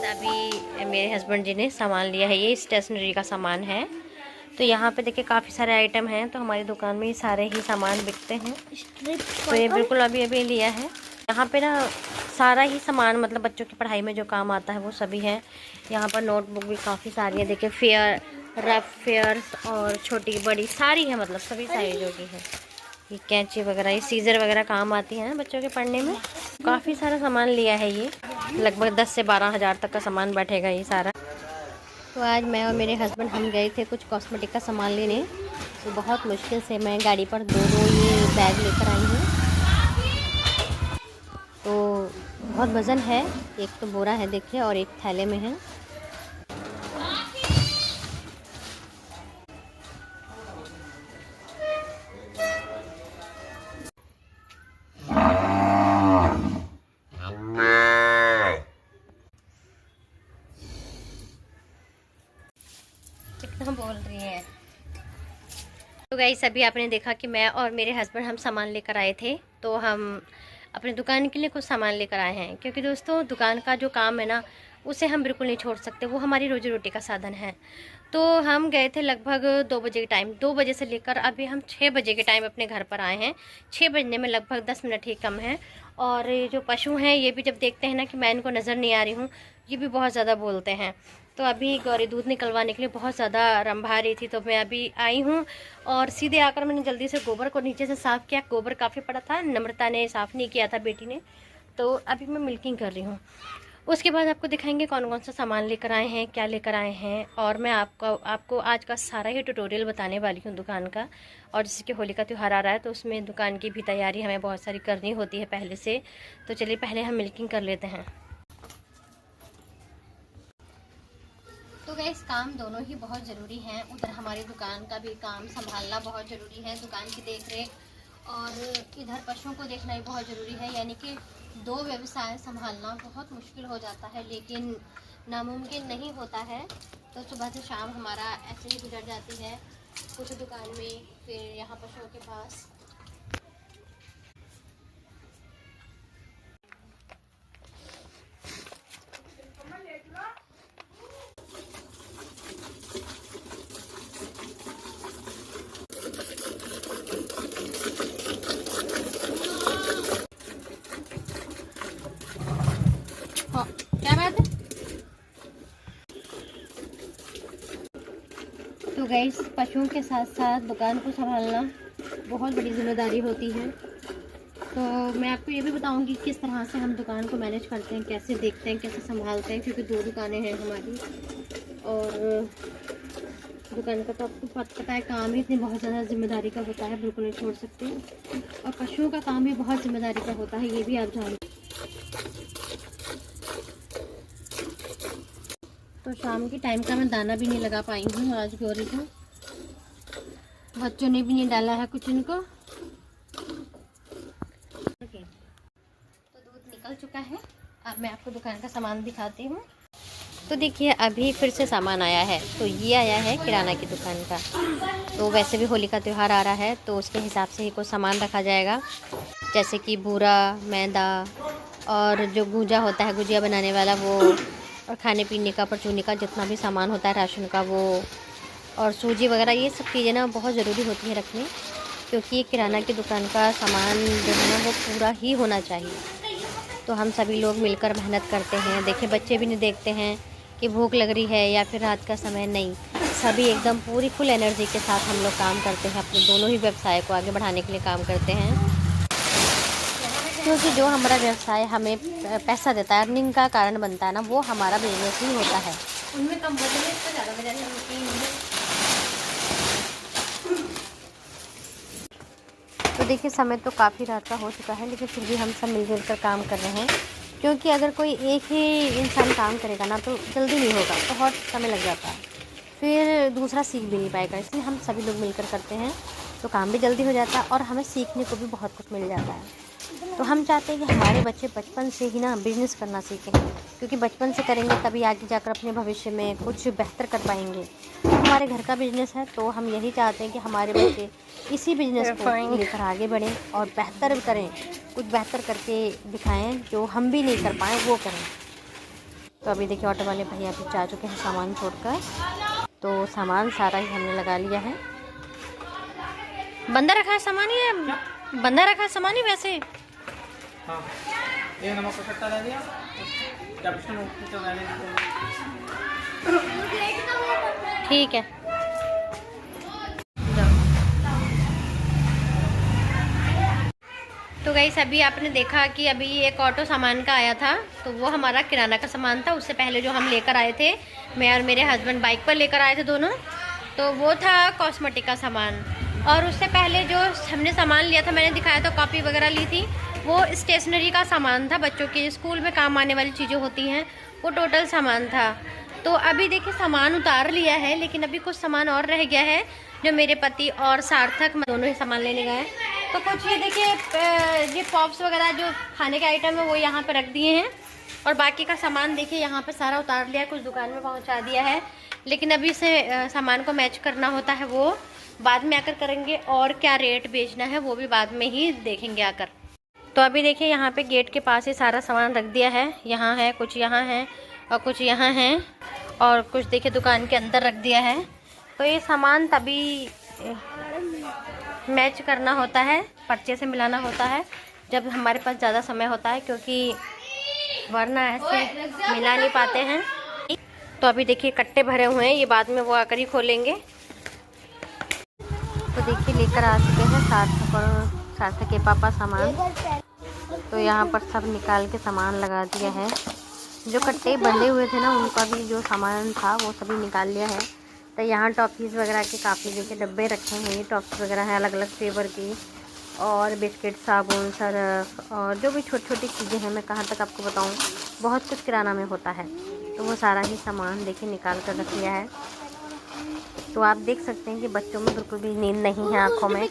अभी मेरे हस्बैंड जी ने सामान लिया है, ये स्टेशनरी का सामान है। तो यहाँ पे देखिए काफ़ी सारे आइटम हैं, तो हमारी दुकान में ये सारे ही सामान बिकते हैं। तो ये बिल्कुल अभी अभी लिया है। यहाँ पे ना सारा ही सामान मतलब बच्चों की पढ़ाई में जो काम आता है वो सभी है। यहाँ पर नोटबुक भी काफ़ी सारी है, देखिए फेयर, रफ फेयर्स और छोटी बड़ी सारी है, मतलब सभी साइजों की है। ये कैंची वगैरह, ये सीज़र वगैरह काम आती है ना बच्चों के पढ़ने में। काफ़ी सारा सामान लिया है, ये लगभग 10 से 12 हज़ार तक का सामान बैठेगा ये सारा। तो आज मैं और मेरे हस्बैंड हम गए थे कुछ कॉस्मेटिक का सामान लेने। तो बहुत मुश्किल से मैं गाड़ी पर दो ये बैग लेकर आई हूँ। तो बहुत वज़न है, एक तो बोरा है देखिए और एक थैले में है। कितना बोल रही है। तो गाइस अभी आपने देखा कि मैं और मेरे हस्बैंड हम सामान लेकर आए थे। तो हम अपनी दुकान के लिए कुछ सामान लेकर आए हैं, क्योंकि दोस्तों दुकान का जो काम है ना उसे हम बिल्कुल नहीं छोड़ सकते, वो हमारी रोजी रोटी का साधन है। तो हम गए थे लगभग 2 बजे के टाइम, 2 बजे से लेकर अभी हम 6 बजे के टाइम अपने घर पर आए हैं। 6 बजने में लगभग 10 मिनट ही कम है। और ये जो पशु हैं ये भी जब देखते हैं ना कि मैं इनको नज़र नहीं आ रही हूँ, ये भी बहुत ज़्यादा बोलते हैं। तो अभी गौरी दूध निकलवाने के लिए बहुत ज़्यादा रंभा रही थी, तो मैं अभी आई हूँ और सीधे आकर मैंने जल्दी से गोबर को नीचे से साफ़ किया। गोबर काफ़ी पड़ा था, नम्रता ने साफ़ नहीं किया था बेटी ने। तो अभी मैं मिल्किंग कर रही हूँ। उसके बाद आपको दिखाएंगे कौन कौन सा सामान लेकर आए हैं, क्या लेकर आए हैं। और मैं आपको आज का सारा ही ट्यूटोरियल बताने वाली हूँ दुकान का। और जैसे कि होली का त्यौहार आ रहा है तो उसमें दुकान की भी तैयारी हमें बहुत सारी करनी होती है पहले से। तो चलिए पहले हम मिल्किंग कर लेते हैं। तो गाइस काम दोनों ही बहुत ज़रूरी हैं। उधर हमारी दुकान का भी काम संभालना बहुत ज़रूरी है, दुकान की देख रेख, और इधर पशुओं को देखना भी बहुत ज़रूरी है। यानी कि 2 व्यवसाय संभालना बहुत मुश्किल हो जाता है, लेकिन नामुमकिन नहीं होता है। तो सुबह से शाम हमारा ऐसे ही गुजर जाती है, कुछ दुकान में, फिर यहाँ पशुओं के पास। हाँ, क्या बात है। तो गाइस पशुओं के साथ साथ दुकान को संभालना बहुत बड़ी जिम्मेदारी होती है। तो मैं आपको ये भी बताऊंगी किस तरह से हम दुकान को मैनेज करते हैं, कैसे देखते हैं, कैसे संभालते हैं, क्योंकि 2 दुकानें हैं हमारी। और दुकान का तो आपको पता है काम ही इतनी बहुत ज़्यादा जिम्मेदारी का होता है, बिल्कुल नहीं छोड़ सकते। और पशुओं का काम भी बहुत जिम्मेदारी का होता है, ये भी आप जानते। तो शाम के टाइम का मैं दाना भी नहीं लगा पाई हूँ आज गौरी को, बच्चों ने भी नहीं डाला है कुछ इनको। तो दूध निकल चुका है। अब मैं आपको दुकान का सामान दिखाती हूँ। तो देखिए अभी फिर से सामान आया है। तो ये आया है किराना की दुकान का। तो वैसे भी होली का त्यौहार आ रहा है तो उसके हिसाब से ही कुछ सामान रखा जाएगा, जैसे कि बूरा, मैदा और जो गूंजा होता है गुजिया बनाने वाला वो, और खाने पीने का, परचूनी का जितना भी सामान होता है राशन का वो, और सूजी वगैरह, ये सब चीज़ें ना बहुत ज़रूरी होती है रखनी, क्योंकि ये किराना की दुकान का सामान जो है ना वो पूरा ही होना चाहिए। तो हम सभी लोग मिलकर मेहनत करते हैं। देखिए बच्चे भी नहीं देखते हैं कि भूख लग रही है या फिर रात का समय, नहीं, सभी एकदम पूरी फुल एनर्जी के साथ हम लोग काम करते हैं, अपने दोनों ही व्यवसाय को आगे बढ़ाने के लिए काम करते हैं। क्योंकि जो हमारा व्यवसाय हमें पैसा देता है, अर्निंग का कारण बनता है ना, वो हमारा बिजनेस ही होता है। उनमें कम वजन है, इसका ज़्यादा वजन है। तो देखिए समय तो काफ़ी रात का हो चुका है, लेकिन फिर भी हम सब मिलजुल कर काम कर रहे हैं, क्योंकि अगर कोई एक ही इंसान काम करेगा ना तो जल्दी नहीं होगा, बहुत समय लग जाता है, फिर दूसरा सीख भी नहीं पाएगा। इसलिए हम सभी लोग मिलकर करते हैं तो काम भी जल्दी हो जाता है और हमें सीखने को भी बहुत कुछ मिल जाता है। तो हम चाहते हैं कि हमारे बच्चे बचपन से ही ना बिज़नेस करना सीखें, क्योंकि बचपन से करेंगे तभी आगे जाकर अपने भविष्य में कुछ बेहतर कर पाएंगे। तो हमारे घर का बिज़नेस है, तो हम यही चाहते हैं कि हमारे बच्चे इसी बिज़नेस को लेकर आगे बढ़ें और बेहतर करें, कुछ बेहतर करके दिखाएं जो हम भी नहीं कर पाएँ वो करें। तो अभी देखिए ऑटो वाले भैया भी जा चुके हैं सामान छोड़कर, तो सामान सारा ही हमने लगा लिया है। बंदा रखा है सामान ही, बंदा रखा है सामान ही वैसे। हाँ, ये नमक का कट्टा ले दिया, ठीक है। तो गाइस अभी आपने देखा कि अभी एक ऑटो सामान का आया था, तो वो हमारा किराना का सामान था। उससे पहले जो हम लेकर आए थे, मैं और मेरे हस्बैंड बाइक पर लेकर आए थे दोनों, तो वो था कॉस्मेटिक का सामान। और उससे पहले जो हमने सामान लिया था, मैंने दिखाया था, कॉपी वगैरह ली थी, वो स्टेशनरी का सामान था, बच्चों के स्कूल में काम आने वाली चीज़ें होती हैं, वो टोटल सामान था। तो अभी देखिए सामान उतार लिया है, लेकिन अभी कुछ सामान और रह गया है जो मेरे पति और सार्थक दोनों ही सामान लेने गए। तो कुछ ये देखिए ये पॉप्स वगैरह जो खाने के आइटम है वो यहाँ पर रख दिए हैं, और बाकी का सामान देखिए यहाँ पर सारा उतार लिया, कुछ दुकान में पहुँचा दिया है। लेकिन अभी इसे सामान को मैच करना होता है, वो बाद में आकर करेंगे, और क्या रेट बेचना है वो भी बाद में ही देखेंगे आकर। तो अभी देखिए यहाँ पे गेट के पास ही सारा सामान रख दिया है, यहाँ है कुछ, यहाँ है और कुछ यहाँ है, और कुछ देखिए दुकान के अंदर रख दिया है। तो ये सामान तभी मैच करना होता है, पर्चे से मिलाना होता है जब हमारे पास ज़्यादा समय होता है, क्योंकि वरना ऐसे मिला नहीं पाते हैं। तो अभी देखिए कट्टे भरे हुए हैं, ये बाद में वो आकर ही खोलेंगे। तो देखिए लेकर आ चुके हैं सार्थक और सार्थक के पापा सामान। तो यहाँ पर सब निकाल के सामान लगा दिया है, जो कट्टे बंधे हुए थे ना उनका भी जो सामान था वो सभी निकाल लिया है। तो यहाँ टॉफ़ीज़ वगैरह के काफ़ी देखिए डब्बे रखे हैं, ये टॉफ़ीज़ वगैरह हैं अलग अलग फ्लेवर की, और बिस्किट, साबुन, सर्फ, और जो भी छोटी छोटी चीज़ें हैं, मैं कहाँ तक आपको बताऊँ, बहुत कुछ किराना में होता है। तो वो सारा ही सामान देखिए निकाल कर रख लिया है। तो आप देख सकते हैं कि बच्चों में बिल्कुल भी नींद नहीं है आँखों में,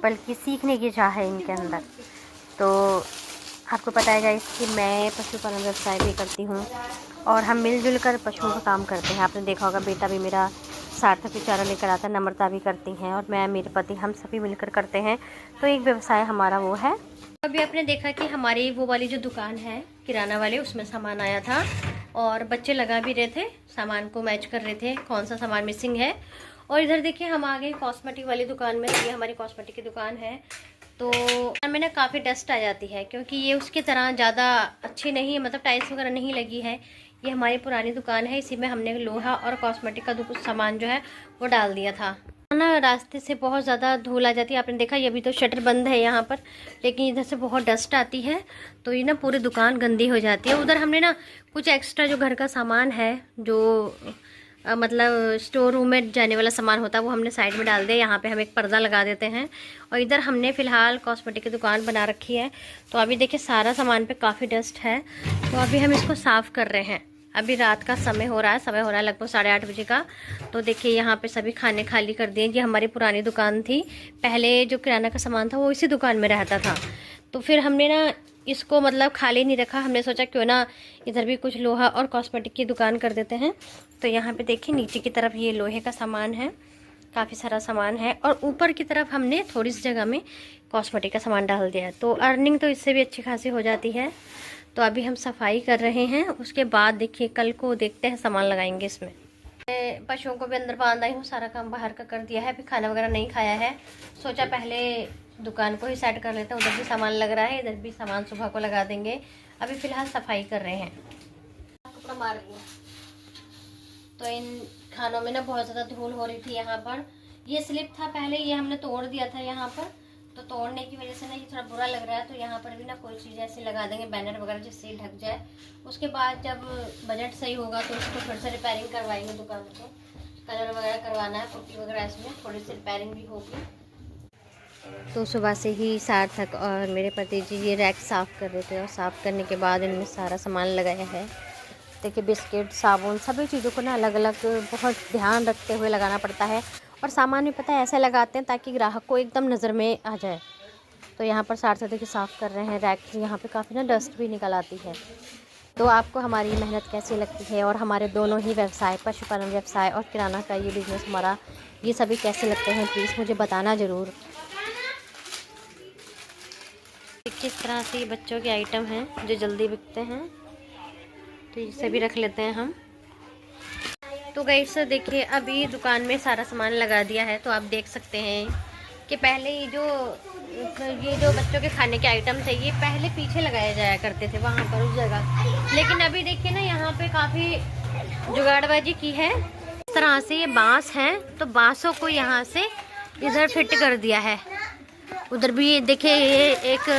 बल्कि सीखने की चाह है इनके अंदर। तो आपको पता है गाइस कि मैं पशुपालन व्यवसाय भी करती हूँ, और हम मिलजुल कर पशुओं का काम करते हैं। आपने देखा होगा बेटा भी मेरा सार्थक भी चारा लेकर आता है, नम्रता भी करती हैं, और मैं, मेरे पति, हम सभी मिलकर करते हैं। तो एक व्यवसाय हमारा वो है। अभी आपने देखा कि हमारी वो वाली जो दुकान है किराना वाले, उसमें सामान आया था, और बच्चे लगा भी रहे थे, सामान को मैच कर रहे थे कौन सा सामान मिसिंग है। और इधर देखिए हम आ गए कॉस्मेटिक वाली दुकान में। ये हमारी कॉस्मेटिक की दुकान है। तो में ना काफ़ी डस्ट आ जाती है, क्योंकि ये उसकी तरह ज़्यादा अच्छी नहीं है, मतलब टाइल्स वगैरह नहीं लगी है। ये हमारी पुरानी दुकान है, इसी में हमने लोहा और कॉस्मेटिक का कुछ सामान जो है वो डाल दिया था ना। रास्ते से बहुत ज़्यादा धूल आ जाती है, आपने देखा। ये अभी तो शटर बंद है यहाँ पर, लेकिन इधर से बहुत डस्ट आती है, तो ये ना पूरी दुकान गंदी हो जाती है। उधर हमने ना कुछ एक्स्ट्रा जो घर का सामान है, जो मतलब स्टोर रूम में जाने वाला सामान होता है, वो हमने साइड में डाल दिया। यहाँ पे हम एक पर्दा लगा देते हैं, और इधर हमने फ़िलहाल कॉस्मेटिक की दुकान बना रखी है। तो अभी देखिए सारा सामान पे काफ़ी डस्ट है, तो अभी हम इसको साफ़ कर रहे हैं। अभी रात का समय हो रहा है लगभग 8:30 बजे का। तो देखिए यहाँ पे सभी खाने खाली कर दिए। ये हमारी पुरानी दुकान थी, पहले जो किराना का सामान था वो इसी दुकान में रहता था। तो फिर हमने ना इसको मतलब खाली नहीं रखा, हमने सोचा क्यों ना इधर भी कुछ लोहा और कॉस्मेटिक की दुकान कर देते हैं। तो यहाँ पे देखिए नीचे की तरफ ये लोहे का सामान है, काफ़ी सारा सामान है, और ऊपर की तरफ हमने थोड़ी सी जगह में कॉस्मेटिक का सामान डाल दिया है। तो अर्निंग तो इससे भी अच्छी खासी हो जाती है। तो अभी हम सफाई कर रहे हैं, उसके बाद देखिए कल को देखते हैं सामान लगाएंगे इसमें। पशुओं को भी अंदर बांध आई हूँ, सारा काम बाहर का कर दिया है। अभी खाना वगैरह नहीं खाया है, सोचा पहले दुकान को ही सेट कर लेते हैं। उधर भी सामान लग रहा है, इधर भी सामान सुबह को लगा देंगे। अभी फ़िलहाल सफाई कर रहे हैं, कपड़ा मार रही है। तो इन खानों में ना बहुत ज़्यादा धूल हो रही थी। यहाँ पर ये स्लिप था पहले, ये हमने तोड़ दिया था यहाँ पर, तो तोड़ने की वजह से ना ये थोड़ा बुरा लग रहा है। तो यहाँ पर भी ना कोई चीज़ ऐसी लगा देंगे, बैनर वगैरह, जिससे ढक जाए। उसके बाद जब बजट सही होगा तो इसको फिर से रिपेयरिंग करवाएंगे दुकान को, कलर वगैरह करवाना है, पुट्टी वगैरह, इसमें थोड़ी सी रिपेयरिंग भी होगी। तो सुबह से ही सार्थक और मेरे पति जी ये रैक साफ़ कर रहे थे, और साफ़ करने के बाद इनमें सारा सामान लगाया है। देखिए बिस्किट, साबुन, सभी चीज़ों को ना अलग अलग बहुत ध्यान रखते हुए लगाना पड़ता है। और सामान भी पता है ऐसे लगाते हैं ताकि ग्राहक को एकदम नज़र में आ जाए। तो यहाँ पर साथ देखिए साफ़ कर रहे हैं रैक। यहाँ पे काफ़ी ना डस्ट भी निकल आती है। तो आपको हमारी मेहनत कैसी लगती है और हमारे दोनों ही व्यवसाय, पशुपालन व्यवसाय और किराना का ये बिज़नेस हमारा, ये सभी कैसे लगते हैं, प्लीज़ मुझे बताना ज़रूर। किस तरह से ये बच्चों के आइटम हैं जो जल्दी बिकते हैं, तो ये सभी रख लेते हैं हम। तो गाइस देखिए अभी दुकान में सारा सामान लगा दिया है। तो आप देख सकते हैं कि पहले ये जो बच्चों के खाने के आइटम थे ये पहले पीछे लगाए जाया करते थे वहाँ पर उस जगह, लेकिन अभी देखिए ना यहाँ पे काफ़ी जुगाड़बाजी की है। इस तरह से ये बांस हैं, तो बांसों को यहाँ से इधर फिट कर दिया है। उधर भी देखिए ये एक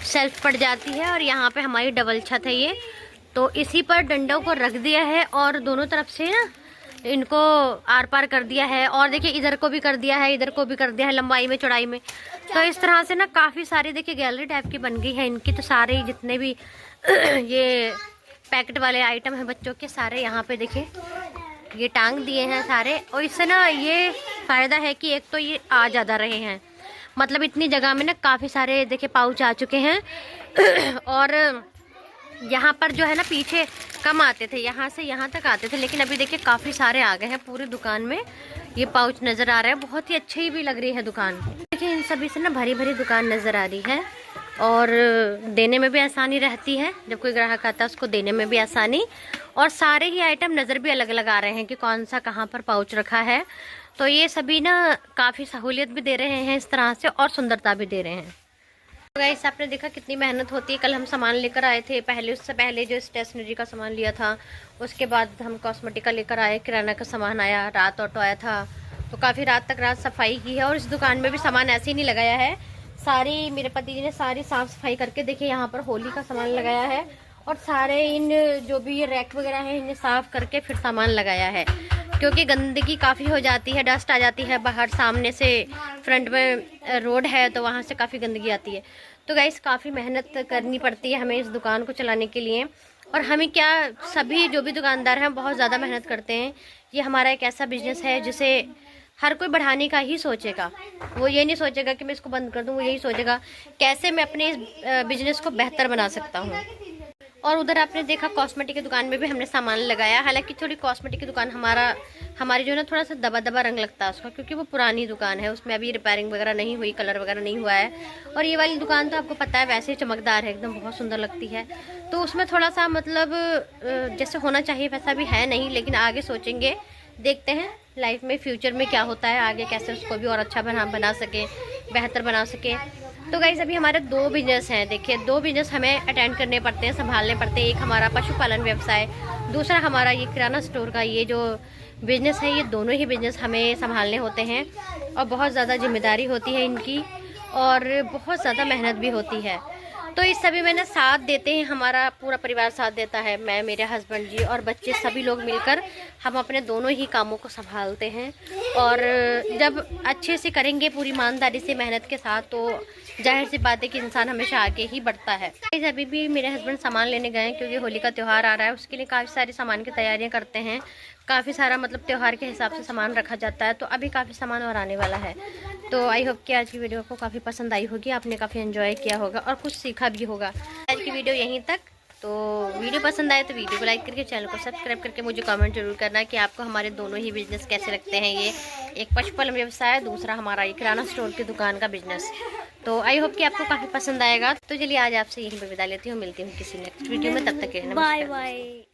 शेल्फ पड़ जाती है और यहाँ पे हमारी डबल छत है ये, तो इसी पर डंडों को रख दिया है और दोनों तरफ से ना इनको आर पार कर दिया है। और देखिए इधर को भी कर दिया है, इधर को भी कर दिया है, लंबाई में चौड़ाई में। तो इस तरह से ना काफ़ी सारी देखिए गैलरी टाइप की बन गई है इनकी। तो सारे जितने भी ये पैकेट वाले आइटम हैं बच्चों के, सारे यहाँ पे देखिए ये टांग दिए हैं सारे। और इससे ना ये फ़ायदा है कि एक तो ये आ ज़्यादा रहे हैं, मतलब इतनी जगह में ना काफ़ी सारे देखिए पाउच आ चुके हैं। और यहाँ पर जो है ना पीछे कम आते थे, यहाँ से यहाँ तक आते थे, लेकिन अभी देखिए काफ़ी सारे आ गए हैं पूरी दुकान में। ये पाउच नज़र आ रहा है, बहुत ही अच्छी भी लग रही है दुकान। देखिए इन सभी से ना भरी भरी दुकान नज़र आ रही है और देने में भी आसानी रहती है। जब कोई ग्राहक आता है उसको देने में भी आसानी, और सारे ही आइटम नज़र भी अलग अलग आ रहे हैं कि कौन सा कहाँ पर पाउच रखा है। तो ये सभी ना काफ़ी सहूलियत भी दे रहे हैं इस तरह से और सुंदरता भी दे रहे हैं। तो गाइस आपने देखा कितनी मेहनत होती है। कल हम सामान लेकर आए थे, पहले उससे पहले जो स्टेशनरी का सामान लिया था, उसके बाद हम कॉस्मेटिक का लेकर आए, किराना का सामान आया, रात ऑटो आया था। तो काफ़ी रात तक सफाई की है और इस दुकान में भी सामान ऐसे ही नहीं लगाया है। सारी मेरे पति जी ने सारी साफ़ सफाई करके देखिए यहाँ पर होली का सामान लगाया है और सारे इन जो भी ये रैक वगैरह हैं इन्हें साफ़ करके फिर सामान लगाया है, क्योंकि गंदगी काफ़ी हो जाती है, डस्ट आ जाती है बाहर। सामने से फ्रंट में रोड है तो वहाँ से काफ़ी गंदगी आती है। तो गाइस काफ़ी मेहनत करनी पड़ती है हमें इस दुकान को चलाने के लिए। और हमें क्या, सभी जो भी दुकानदार हैं बहुत ज़्यादा मेहनत करते हैं। ये हमारा एक ऐसा बिजनेस है जिसे हर कोई बढ़ाने का ही सोचेगा। वो ये नहीं सोचेगा कि मैं इसको बंद कर दूँ, वो यही सोचेगा कैसे मैं अपने इस बिजनेस को बेहतर बना सकता हूँ। और उधर आपने देखा कॉस्मेटिक की दुकान में भी हमने सामान लगाया। हालांकि थोड़ी कॉस्मेटिक की दुकान हमारी जो है ना थोड़ा सा दबा दबा रंग लगता है उसका, क्योंकि वो पुरानी दुकान है, उसमें अभी रिपेयरिंग वगैरह नहीं हुई, कलर वगैरह नहीं हुआ है। और ये वाली दुकान तो आपको पता है वैसे ही चमकदार है, एकदम बहुत सुंदर लगती है। तो उसमें थोड़ा सा मतलब जैसे होना चाहिए वैसा भी है नहीं, लेकिन आगे सोचेंगे, देखते हैं लाइफ में फ्यूचर में क्या होता है, आगे कैसे उसको भी और अच्छा बना सके, बेहतर बना सके। तो गाइस अभी हमारे 2 बिजनेस हैं। देखिए 2 बिजनेस हमें अटेंड करने पड़ते हैं, संभालने पड़ते हैं। एक हमारा पशुपालन व्यवसाय, दूसरा हमारा ये किराना स्टोर का ये जो बिज़नेस है। ये दोनों ही बिज़नेस हमें संभालने होते हैं और बहुत ज़्यादा जिम्मेदारी होती है इनकी और बहुत ज़्यादा मेहनत भी होती है। तो इस सभी में ना साथ देते हैं, हमारा पूरा परिवार साथ देता है। मैं, मेरे हस्बैंड जी और बच्चे सभी लोग मिलकर हम अपने दोनों ही कामों को संभालते हैं। और जब अच्छे से करेंगे पूरी ईमानदारी से मेहनत के साथ, तो जाहिर सी बात है कि इंसान हमेशा आगे ही बढ़ता है। अभी भी मेरे हस्बैंड सामान लेने गए हैं, क्योंकि होली का त्यौहार आ रहा है, उसके लिए काफ़ी सारी सामान की तैयारियां करते हैं। काफ़ी सारा मतलब त्यौहार के हिसाब से सामान रखा जाता है, तो अभी काफ़ी सामान और आने वाला है। तो आई होप कि आज की वीडियो आपको काफ़ी पसंद आई होगी, आपने काफ़ी एंजॉय किया होगा और कुछ सीखा भी होगा। आज की वीडियो यहीं तक। तो वीडियो पसंद आए तो वीडियो को लाइक करके चैनल को सब्सक्राइब करके मुझे कमेंट जरूर करना कि आपको हमारे दोनों ही बिजनेस कैसे लगते हैं। ये एक पशुपालन व्यवसाय, दूसरा हमारा ये किराना स्टोर की दुकान का बिजनेस। तो आई होप कि आपको काफ़ी पसंद आएगा। तो चलिए आज आपसे यहीं पर विदा लेती हूँ, मिलती हूँ किसी नेक्स्ट वीडियो में, तब तक के लिए नमस्कार। Bye bye.